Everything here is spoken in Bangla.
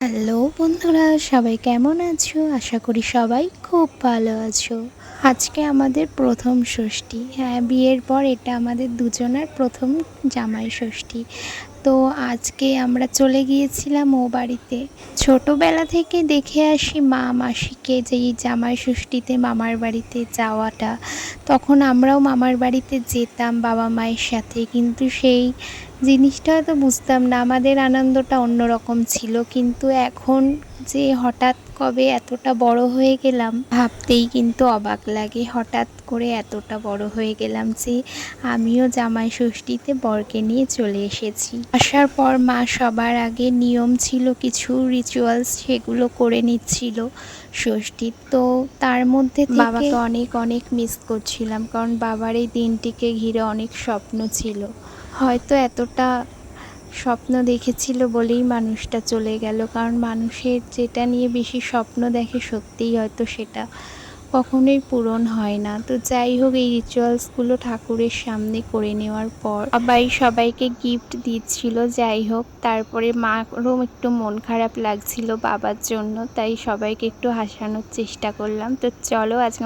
হ্যালো বন্ধুরা, সবাই কেমন আছো? আশা করি সবাই খুব ভালো আছো। আজকে আমাদের প্রথম ষষ্ঠী। হ্যাঁ, বিয়ের পর এটা আমাদের দুজনের প্রথম জামাই ষষ্ঠী। তো আজকে আমরা চলে গিয়েছিলাম ও বাড়িতে। ছোটোবেলা থেকে দেখে আসি মা মাসিকে যে এই জামাই ষষ্ঠীতে মামার বাড়িতে যাওয়াটা। তখন আমরাও মামার বাড়িতে যেতাম বাবা মায়ের সাথে, কিন্তু সেই জিনিসটা হয়তো বুঝতাম না, আমাদের আনন্দটা অন্যরকম ছিল। কিন্তু এখন যে হঠাৎ কবে এতটা বড় হয়ে গেলাম ভাবতেই কিন্তু অবাক লাগে। হঠাৎ করে এতটা বড় হয়ে গেলাম যে আমিও জামাই ষষ্ঠীতে বরকে নিয়ে চলে এসেছি। আসার পর মা সবার আগে নিয়ম ছিল কিছু রিচুয়ালস, সেগুলো করে নিচ্ছিল ষষ্ঠীর। তো তার মধ্যে বাবাকে অনেক অনেক মিস করছিলাম, কারণ বাবার এই দিনটিকে ঘিরে অনেক স্বপ্ন ছিল। হয়তো এতটা স্বপ্ন দেখেছিল বলেই মানুষটা চলে গেল, কারণ মানুষের যেটা নিয়ে বেশি স্বপ্ন দেখে সত্যিই হয়তো সেটা কখনোই পূরণ হয় না। তো যাই হোক, এই রিচুয়ালসগুলো ঠাকুরের সামনে করে নেওয়ার পর সবাইকে গিফট দিচ্ছিল। যাই হোক, তারপরে মারও একটু মন খারাপ লাগছিল বাবার জন্য, তাই সবাইকে একটু হাসানোর চেষ্টা করলাম। তো চলো আজকে